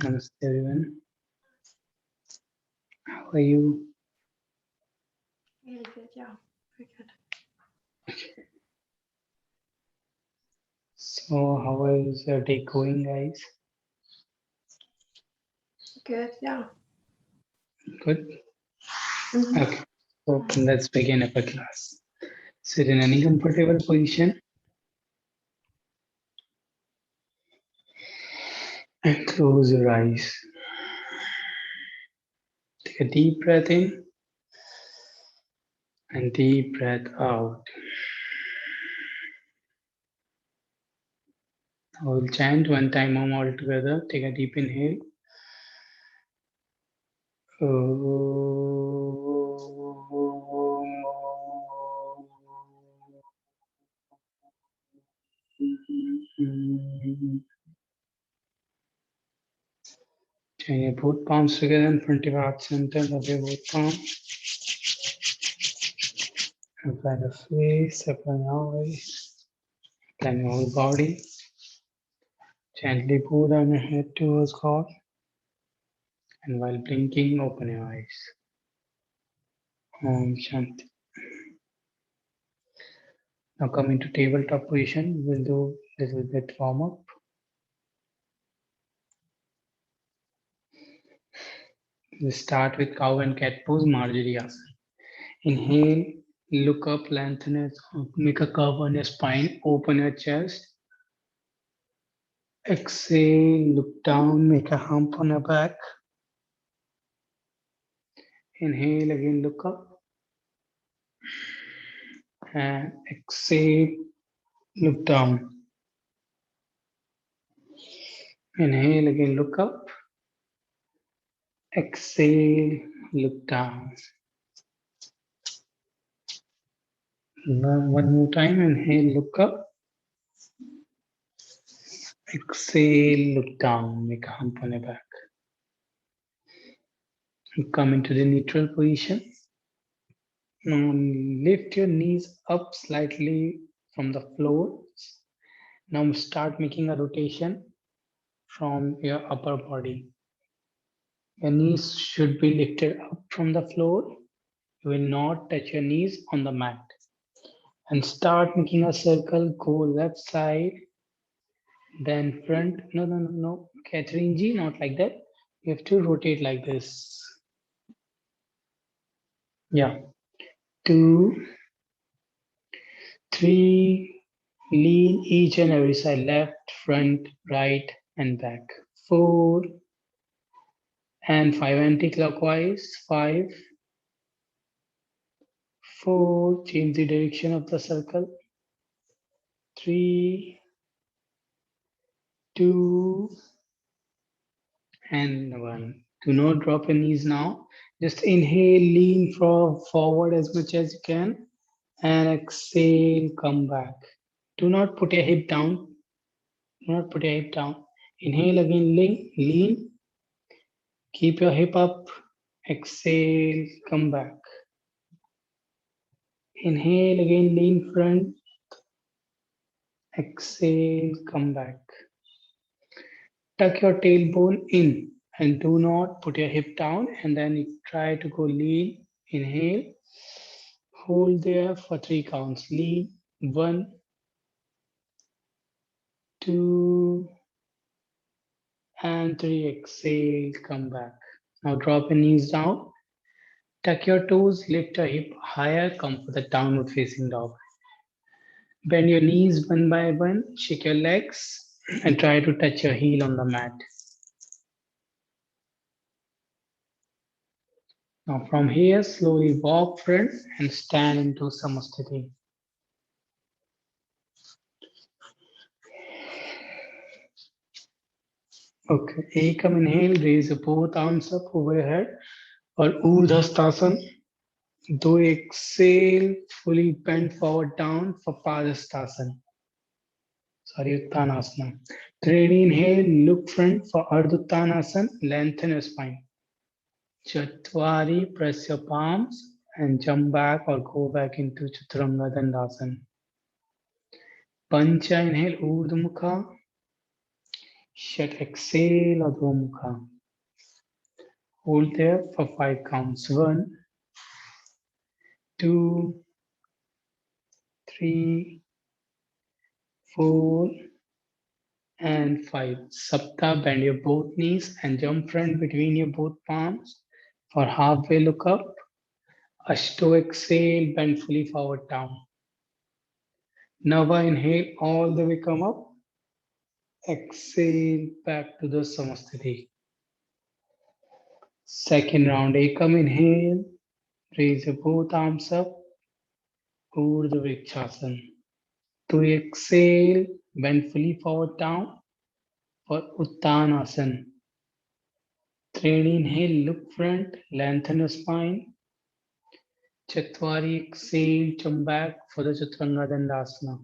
Namaste everyone. How are you? Really good, yeah. Very good. So, how is your day going, guys? Good, yeah. Good. Mm-hmm. Okay. So let's begin our class. Sit in any comfortable position and close your eyes. Take a deep breath in and deep breath out. I will chant one time all together. Take a deep inhale. Join your both palms together in front of your heart center of your both palms. Apply the face, apply your eyes, apply your whole body. Gently pull down your head towards God, and while blinking, open your eyes. Om Shanti. Now come into tabletop position. We'll do a little bit warm up. We'll start with cow and cat pose, Marjorie Asana. Inhale, look up, lengthen it, make a curve on your spine, open your chest. Exhale, look down, make a hump on your back. Inhale, again look up. And exhale, look down. Inhale, again look up. Exhale, look down. Now one more time, inhale, look up. Exhale, look down, make a hump on your back. Come into the neutral position. Now lift your knees up slightly from the floor. Now start making a rotation from your upper body. Your knees should be lifted up from the floor. You will not touch your knees on the mat. And start making a circle, go left side, then front. No. Catherine G, not like that. You have to rotate like this. Yeah. 2, 3, lean each and every side, left, front, right, and back. 4 and 5 anti-clockwise. 5, 4, change the direction of the circle. 3, 2, and 1. Do not drop your knees now. Just inhale, lean forward as much as you can, and exhale, come back. Do not put your hip down. Do not put your hip down. Inhale again, lean. Keep your hip up. Exhale, come back. Inhale again, lean front. Exhale, come back. Tuck your tailbone in and do not put your hip down, and then try to go lean. Inhale, hold there for 3 counts. Lean, 1, 2, and 3. Exhale, come back. Now drop your knees down. Tuck your toes, lift your hip higher, come for the downward facing dog. Bend your knees one by one, shake your legs, and try to touch your heel on the mat. Now from here, slowly walk front and stand into Samasthiti. Okay, Ekam inhale, raise your both arms up over your head, or Urdhastasana. Do exhale, fully bend forward down for Padastasana. Sorry, Uttanasana. Ready, inhale, look front for Ardha lengthen your spine. Chatwari, press your palms and jump back or go back into Chaturanga Dandasana. Pancha, inhale, Urdhva Mukha. Shut, exhale, Adho Mukha. Hold there for 5 counts. 1, 2, 3, 4, and 5. Sapta, bend your both knees and jump front between your both palms for halfway look up. Ashto, exhale, bend fully forward down. Nava, inhale, all the way come up. Exhale, back to the Samasthiti. Second round, Ekam, inhale, raise your both arms up, Urdhva Vrikshasana. To exhale, bend fully forward down for Uttanasana. Third inhale, look front, lengthen your spine. Chatwari, exhale, come back for the Chaturanga Dandasana.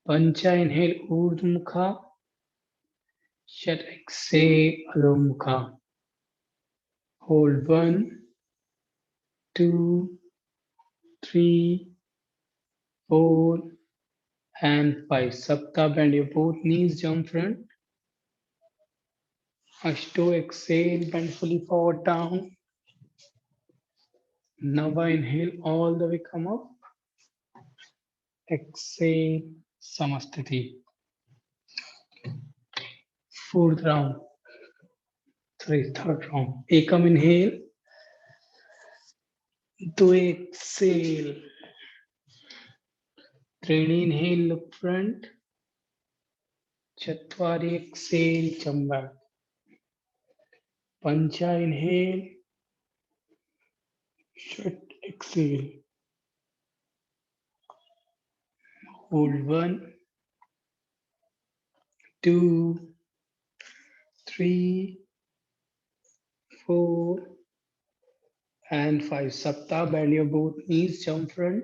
Pancha, inhale, Urdhva Mukha. Shat, exhale, Adho Mukha. Hold 1, 2, 3, 4, and 5. Sapta, bend your both knees, jump front. Ashto, exhale, bend fully forward down. Nava, inhale, all the way come up. Exhale, Samasthiti. Third round. Ekam, inhale. To exhale. Three, inhale, look front. Chatwari, exhale, come back. Pancha, inhale. Shat, exhale. Hold 1, 2, 3, 4, and 5. Sapta, bend your both knees, jump front.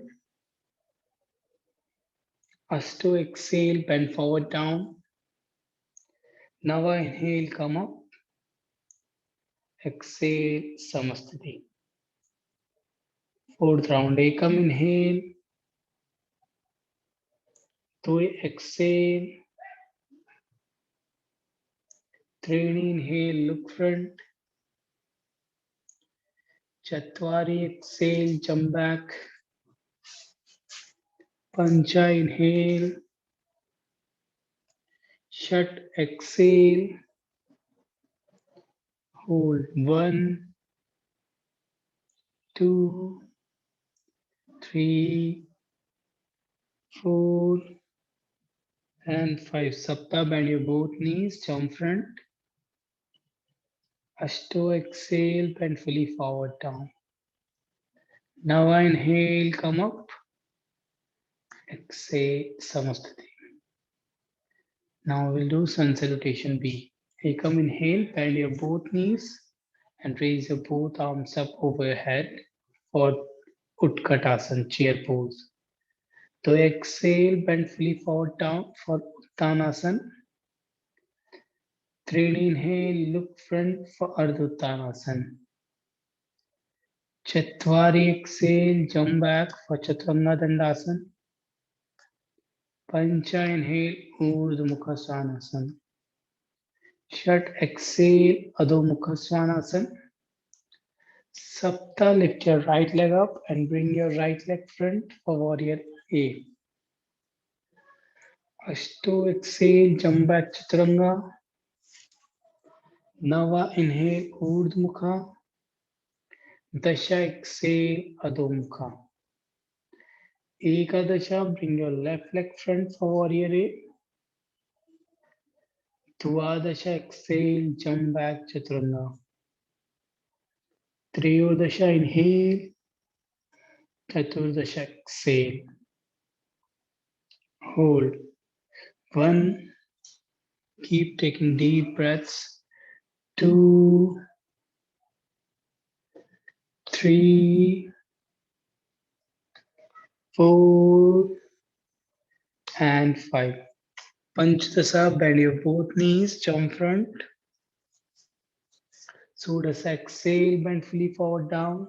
Ashto, exhale, bend forward down. Nava, inhale, come up. Exhale, Samasthiti. Fourth round, Ekam, inhale. To exhale. Three, inhale, look front. Chatwari, exhale, jump back. Pancha, inhale. Shat, exhale. Hold 1, 2, 3, 4, and 5. Sapta, bend your both knees, jump front. Ashto, exhale, bend fully forward down. Nava, inhale, come up. Exhale, Samasthiti. Now we'll do sun salutation B. Ekam, inhale, bend your both knees and raise your both arms up over your head for Utkatasana, chair pose. To exhale, bend fully forward down for Uttanasana. Three, inhale, look front for Ardha Uttanasana. Chatwari, exhale, jump back for Chaturanga Dandasana. Pancha, inhale, Urdhva Mukha Svanasana. Shat, exhale, Adho Mukha Svanasana. Sapta, lift your right leg up and bring your right leg front for warrior A. Ashto, exhale, jump back Chaturanga. Nava, inhale, Urdhva Mukha. Dasha, exhale, Adho Mukha. Ekadasha, bring your left leg front for warrior A. Dvadasha, exhale, jump back Chaturanga. Triyodasha, inhale. Chaturdasha, exhale. Hold. 1. Keep taking deep breaths. 2, 3, 4, and 5. Panchadasa, bend your both knees, jump front. Sudasa, exhale, bend fully forward down.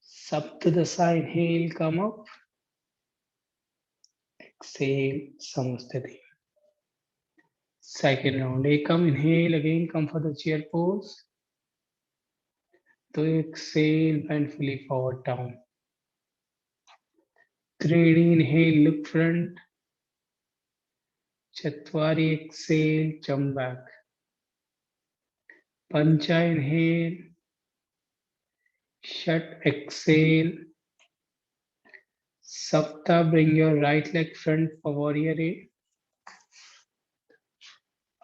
Saptadasa, inhale, come up. Exhale, Samasthiti. Second round. Ekam, inhale again, come for the chair pose. To exhale, bend fully forward down. Three, inhale, look front. Chatwari, exhale, jump back. Pancha, inhale. Shat, exhale. Sapta, bring your right leg front for warrior A.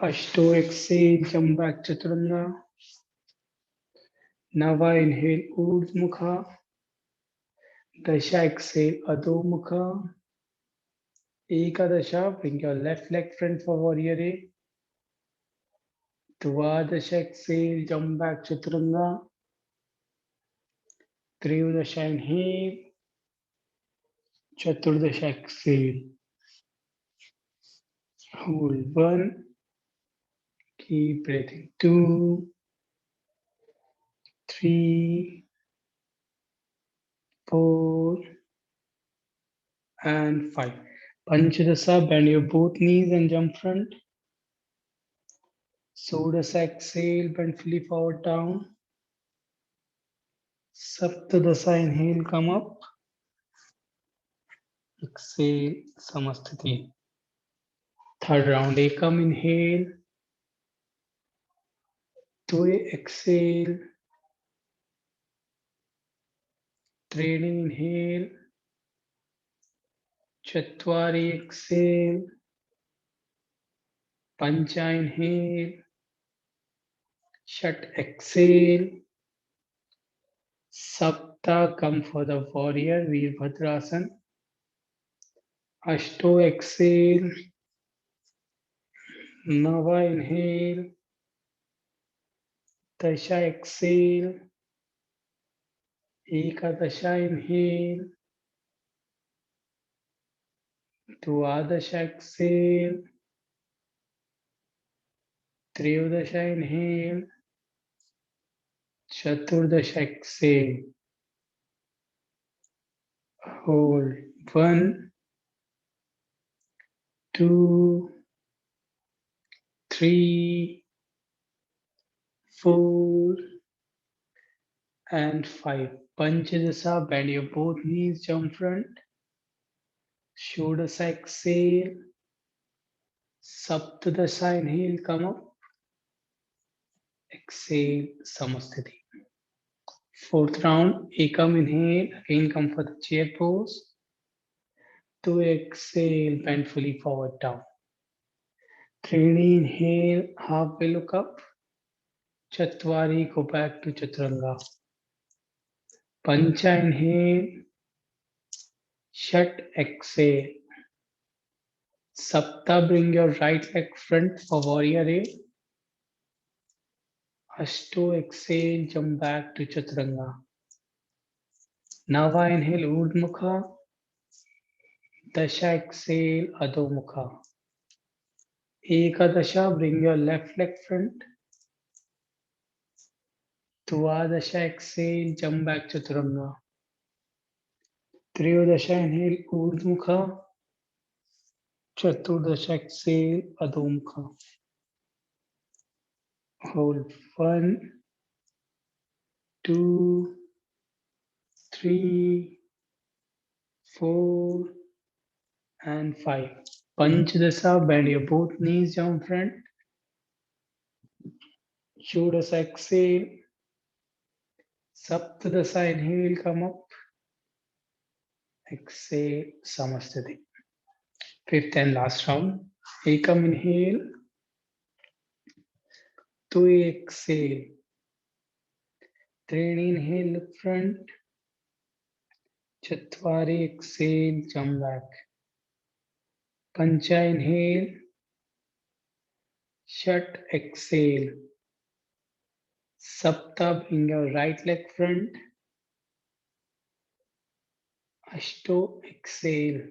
Ashto, exhale, jump back, Chaturanga. Nava, inhale, Urdhmukha. Dasha, exhale, Adho Ekadasha, bring your left leg front for warrior A. Dvadasha, exhale, jump back, Chaturanga. Triyodasha, inhale. Chaturdasha, exhale. Hold 1. Keep breathing. 2, 3, 4, and 5. Panchadasa, bend your both knees and jump front. Sodasa, exhale, bend fully forward down. Saptadasa, inhale, come up. Exhale, Samasthiti. Third round, Ekam, inhale. Tue, exhale. Treni, inhale. Chatwari, exhale. Pancha, inhale. Shat, exhale. Sapta, come for the warrior, Veerbhadrasana. Ashto, exhale. Nava, inhale. Dasha, exhale. Ekadasha, inhale. Dvadasha, exhale. Triyodasha, inhale. Chaturdasha, exhale. Hold 1, 2, 3, 4, and 5. Panchadasa, bend your both knees, jump front. Shodasa, exhale. Saptadasa, inhale, come up. Exhale, Samasthiti. Fourth round, Ekam, inhale, again come for the chair pose. To exhale, bend fully forward down. Three, inhale, halfway look up. Chatwari, go back to Chaturanga. Pancha, inhale. Shat, exhale. Sapta, bring your right leg front for warrior A. Ashto, exhale, jump back to Chaturanga. Nava, inhale, Urdhmukha. Dasha, exhale, Adho Mukha. Ekadasha, bring your left leg front. Dvadasha, exhale, jump back Chaturanga. Triyodasha, inhale, Urdhmukha. Chaturdasha, exhale, Adho Mukha. Hold 1, 2, 3, 4, and 5. Panchadasa, bend your both knees down front. Shodasa, exhale. Saptadasa, inhale, come up. Exhale, Samasthiti. Fifth and last round. Ekam, inhale. Tui, exhale. Three, inhale, look front. Chatwari, exhale, jump back. Pancha, inhale. Shat, exhale. Sapta, bring your right leg front. Ashto, exhale.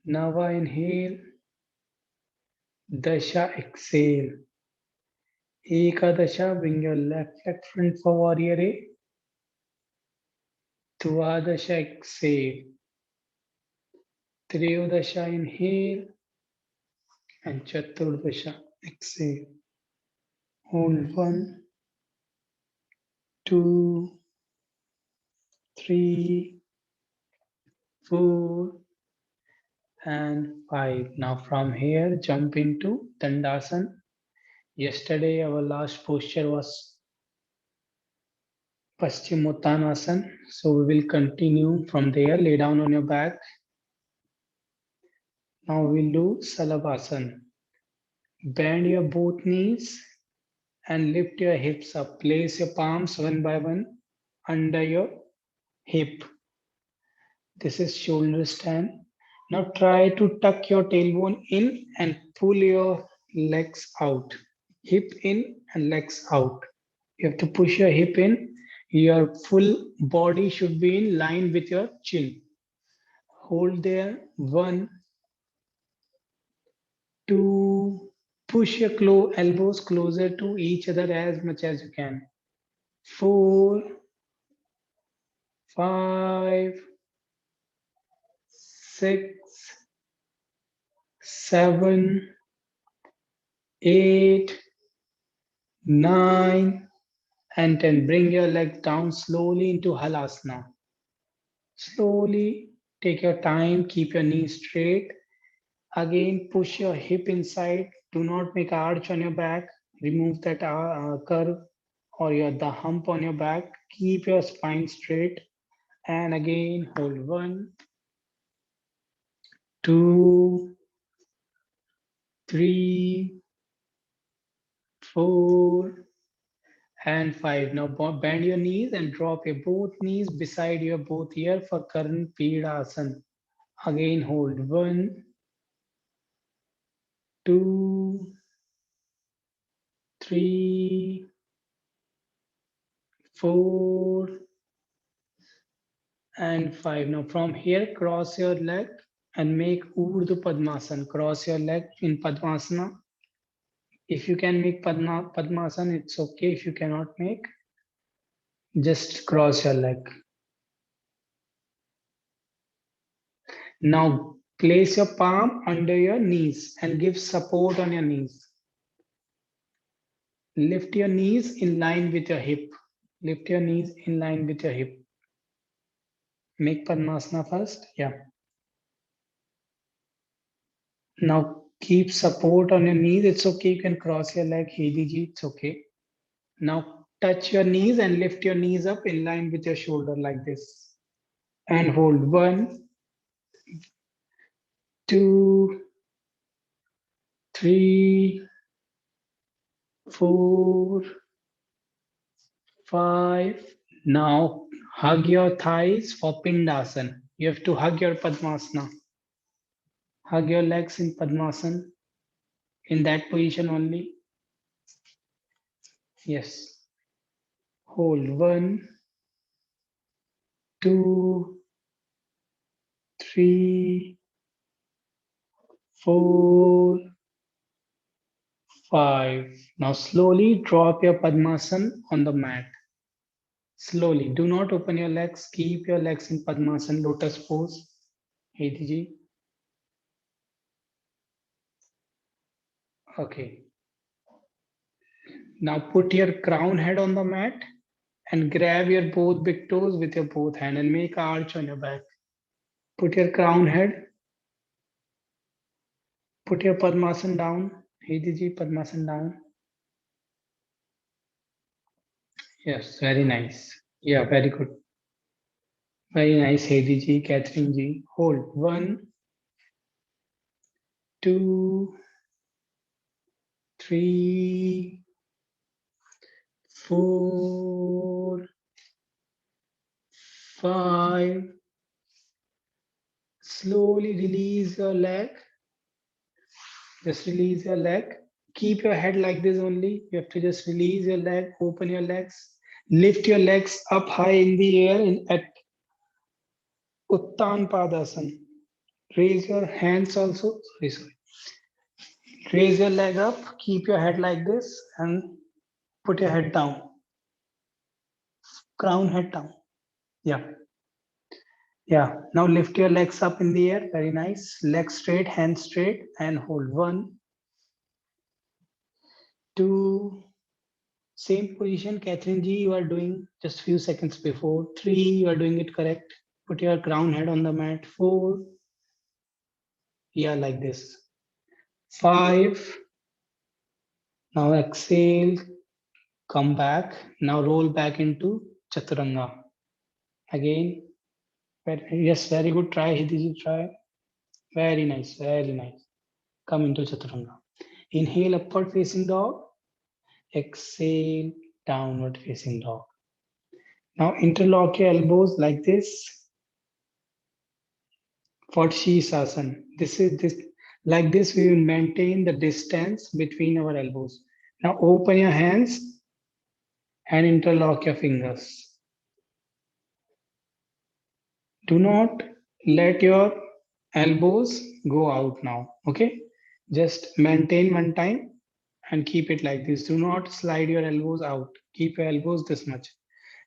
Nava, inhale. Dasha, exhale. Ekadasha, bring your left leg front for warrior A. Dvadasha, exhale. Triyodasha, inhale. and Chaturdasha. Exhale. Hold 1, 2, 3, 4, and 5. Now from here, jump into Dandasana. Yesterday, our last posture was Paschimottanasana. So we will continue from there. Lay down on your back. Now we'll do Salabhasana. Bend your both knees and lift your hips up. Place your palms one by one under your hip. This is shoulder stand. Now try to tuck your tailbone in and pull your legs out. Hip in and legs out. You have to push your hip in. Your full body should be in line with your chin. Hold there. 1, 2. Push your elbows closer to each other as much as you can. 4, 5, 6, 7, 8, 9, and 10. Bring your legs down slowly into Halasana. Slowly take your time, keep your knees straight. Again, push your hip inside. Do not make an arch on your back. Remove that curve or the hump on your back. Keep your spine straight. And again, hold 1, 2, 3, 4, and 5. Now bend your knees and drop your both knees beside your both ear for Karn Pidasana. Again, hold 1, 2, 3, 4, and 5. Now from here, cross your leg and make Urdhva Padmasana. Cross your leg in Padmasana. If you can make Padmasana, it's okay. If you cannot make, just cross your leg. Now place your palm under your knees and give support on your knees. Lift your knees in line with your hip. Lift your knees in line with your hip. Make Padmasana first. Yeah. Now keep support on your knees. It's okay. You can cross your leg. Hediji, it's okay. Now touch your knees and lift your knees up in line with your shoulder like this. And hold 1, 2, 3, 4, 5. Now hug your thighs for Pindasana. You have to hug your Padmasana. Hug your legs in Padmasana. In that position only. Yes. Hold 1, 2, 3, 4, 5. Now slowly drop your Padmasana on the mat. Slowly. Do not open your legs. Keep your legs in Padmasana, lotus pose. Hediji. Okay. Now put your crown head on the mat and grab your both big toes with your both hand and make an arch on your back. Put your crown head. Put your Padmasana down. Hediji, Padmasana down. Yes, very nice. Yeah, very good. Very nice, Hediji, Catherine ji. Hold 1, 2, 3, 4, 5. Slowly release your leg. Just release your leg. Keep your head like this only. You have to just release your leg, open your legs, lift your legs up high in the air at Uttan Padasana. Raise your hands also. Sorry. Raise your leg up, keep your head like this, and put your head down. Crown head down. Yeah. Yeah. Now lift your legs up in the air. Very nice. Legs straight, hands straight, and hold 1, 2, same position, Catherine G, you are doing just few seconds before. 3, you are doing it correct. Put your crown head on the mat. 4, yeah, like this. 5, now exhale, come back. Now roll back into Chaturanga. Again, yes, very good. Try, Hidiji, try. Very nice, very nice. Come into Chaturanga. Inhale, upward facing dog. Exhale, downward facing dog. Now interlock your elbows like this for Shirshasana. This like this we will maintain the distance between our elbows. Now open your hands and interlock your fingers. Do not let your elbows go out now. Okay, just maintain one time and keep it like this. Do not slide your elbows out. Keep your elbows this much.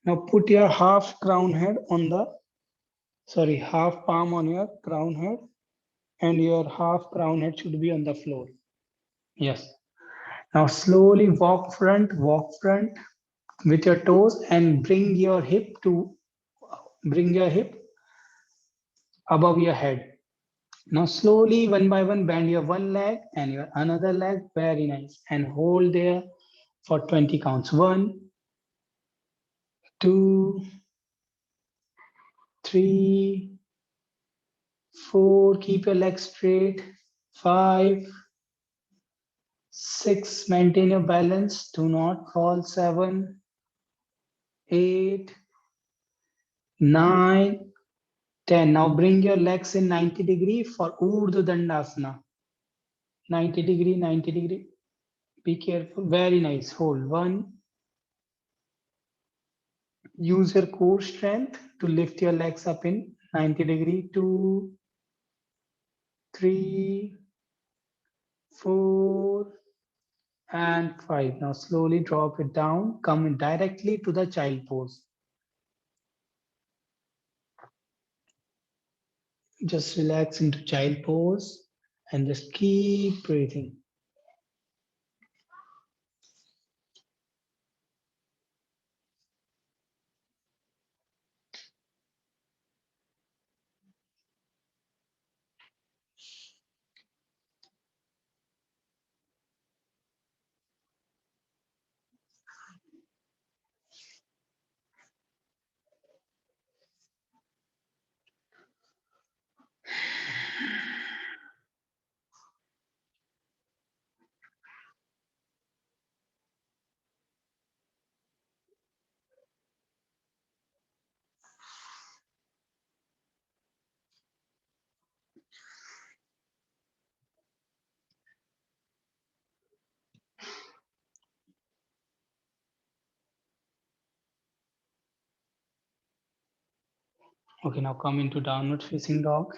Now put your half crown head on the half palm on your crown head, and your half crown head should be on the floor. Yes. Now slowly walk front with your toes and bring your hip above your head. Now slowly one by one bend your one leg and your another leg. Very nice. And hold there for 20 counts. 1, 2, 3, 4. Keep your legs straight. 5, 6. Maintain your balance. Do not fall. 7, 8, 9, 10. Now bring your legs in 90 degree for Urdhva Dandasana. 90 degree, 90 degree. Be careful. Very nice. Hold. 1. Use your core strength to lift your legs up in 90 degree. 2, 3, 4, and 5. Now slowly drop it down. Come directly to the child pose. Just relax into child pose and just keep breathing. Okay, now come into downward facing dog.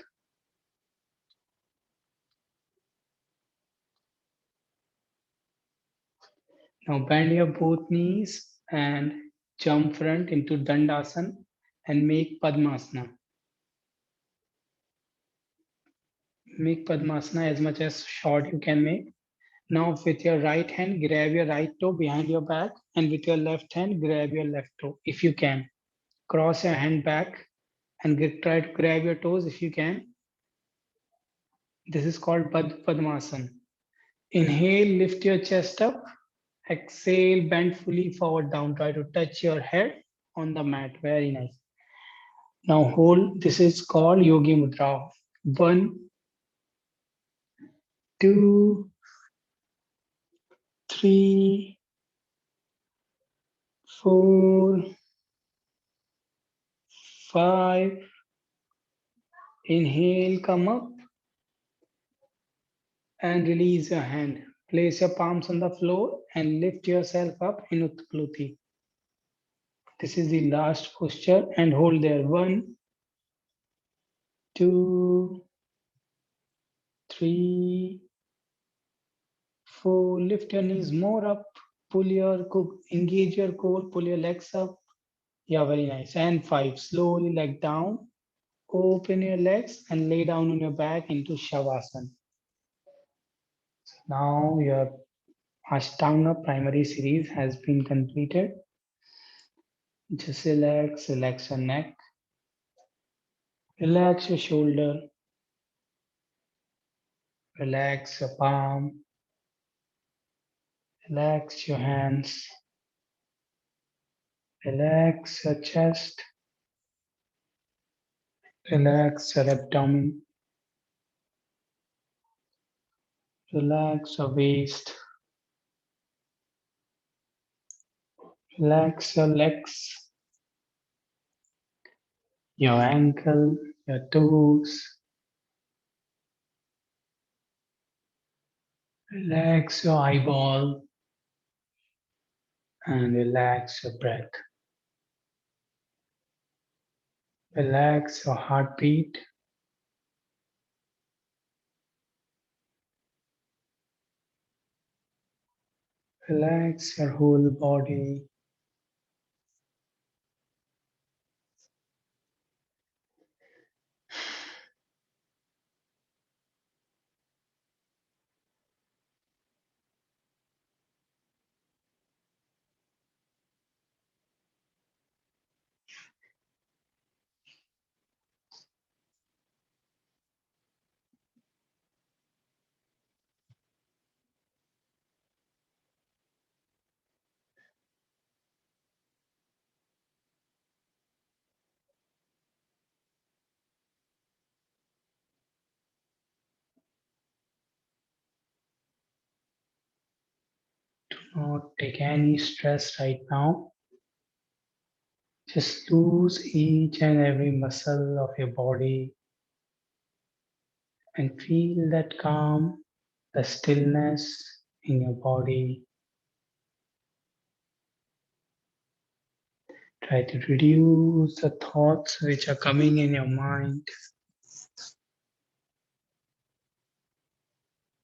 Now bend your both knees and jump front into Dandasana and make Padmasana. Make Padmasana as much as short you can make. Now with your right hand, grab your right toe behind your back, and with your left hand, grab your left toe if you can. Cross your hand back and try to grab your toes if you can. This is called Padmasana. Inhale, lift your chest up. Exhale, bend fully forward down. Try to touch your head on the mat. Very nice. Now hold. This is called Yogi Mudra. 1, 2, 3, 4, 5. Inhale, come up and release your hand. Place your palms on the floor and lift yourself up in Utpluti. This is the last posture and hold there. 1, 2, 3, 4. Lift your knees more up. Engage your core. Pull your legs up. Yeah, very nice. And 5. Slowly leg down. Open your legs and lay down on your back into Shavasana. Now your Ashtanga primary series has been completed. Just relax your neck, relax your shoulder, relax your palm, relax your hands, relax your chest, relax your abdomen, relax your waist, relax your legs, your ankle, your toes, relax your eyeball, and relax your breath. Relax your heartbeat. Relax your whole body. Do not take any stress right now. Just lose each and every muscle of your body and feel that calm, the stillness in your body. Try to reduce the thoughts which are coming in your mind.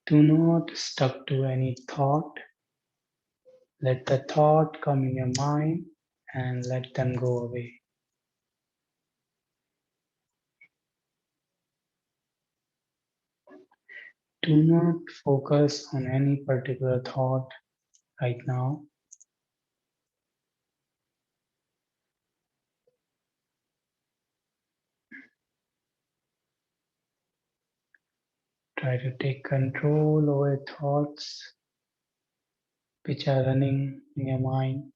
Do not stuck to any thought. Let the thought come in your mind and let them go away. Do not focus on any particular thought right now. Try to take control over thoughts which are running in your mind.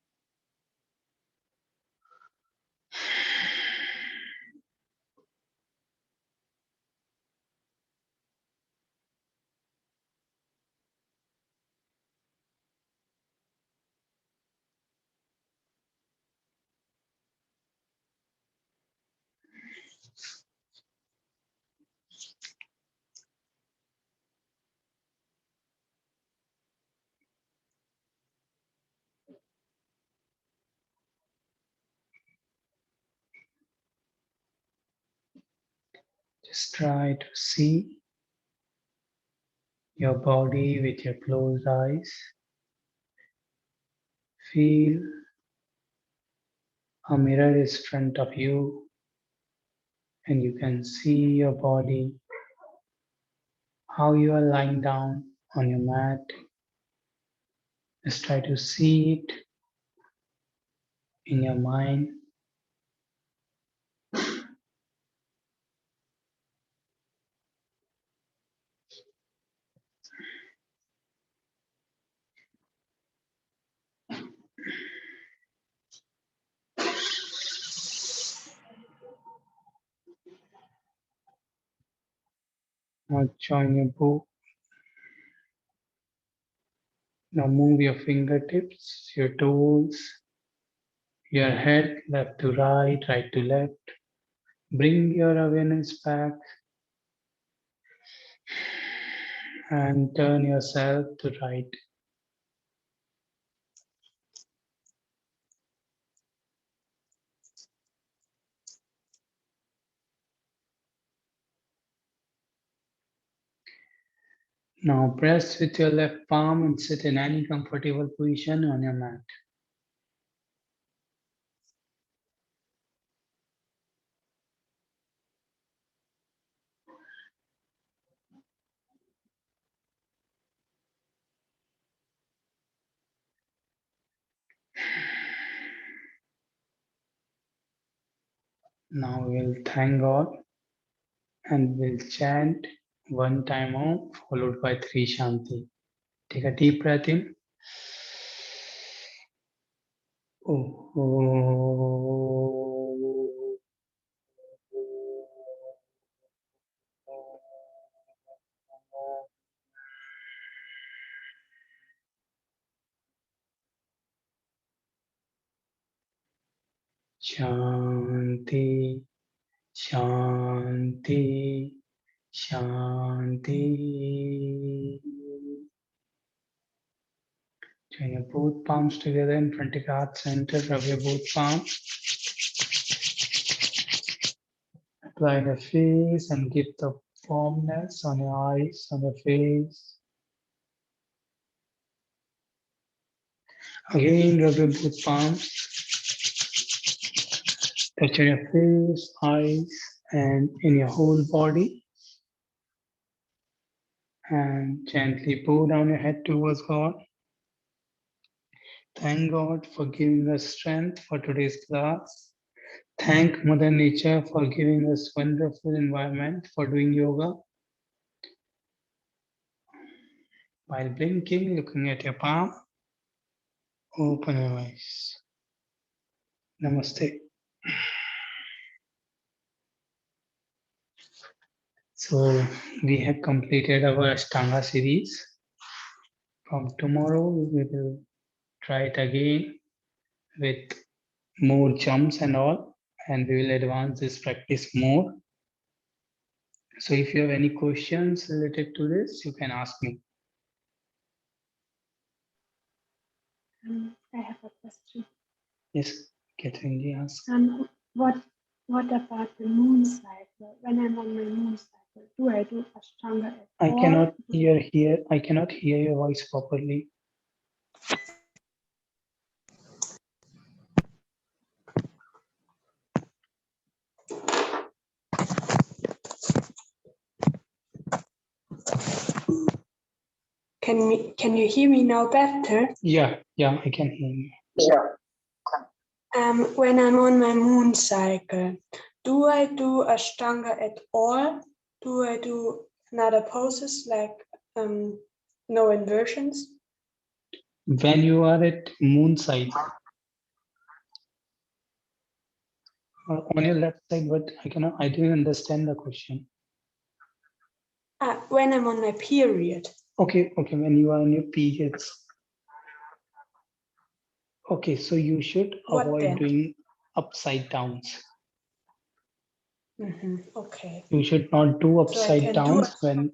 Just try to see your body with your closed eyes. Feel a mirror is in front of you and you can see your body, how you are lying down on your mat. Just try to see it in your mind. Now join your book. Now move your fingertips, your toes, your head left to right, right to left. Bring your awareness back and turn yourself to right. Now press with your left palm and sit in any comfortable position on your mat. Now we'll thank God and we'll chant one time Om followed by 3 Shanti. Take a deep breath in. Shanti, Shanti, Shanti. Join your both palms together in front of your heart center. Rub your both palms. Apply the face and give the warmness on your eyes, on your face. Again, rub your both palms. Touch on your face, eyes, and in your whole body. And gently pull down your head towards God. Thank God for giving us strength for today's class. Thank Mother Nature for giving us wonderful environment for doing yoga. While blinking, looking at your palm, open your eyes. Namaste. So we have completed our Ashtanga series. From tomorrow, we will try it again with more jumps and all, and we will advance this practice more. So if you have any questions related to this, you can ask me. I have a question. Yes, Catherine, ask. What about the moon cycle? When I'm on my moon cycle, do I do Ashtanga at I all? cannot hear your voice properly. Can you hear me now better? Yeah, I can hear you. When I'm on my moon cycle, do I do Ashtanga at all? Do I do another poses like no inversions? When you are at moon side, on your left side, but I didn't understand the question. When I'm on my period. Okay, when you are on your periods. Okay, so you should avoid doing upside downs. Okay. You should not do upside downs when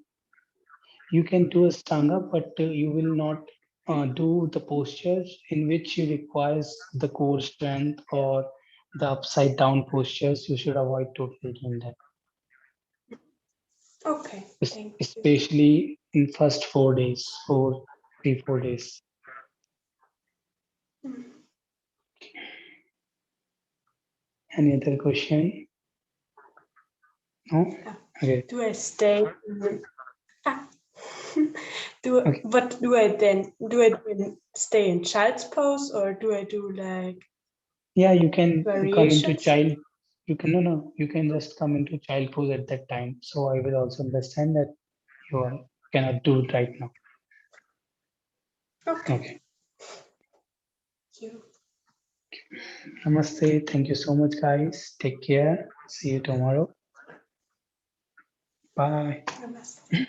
you can do Ashtanga, but you will not do the postures in which you requires the core strength or the upside down postures. You should avoid totally doing that. Okay, thank you. Especially in first 4 days, 4 days. Any other question? No? Okay. Do I stay? What do I then? Do I stay in child's pose or do I do like? Yeah, you can come into variations? child. You can you can just come into child pose at that time. So I will also understand that you cannot do it right now. Okay. Thank you. Namaste. Thank you so much, guys. Take care. See you tomorrow. Bye. Namaste.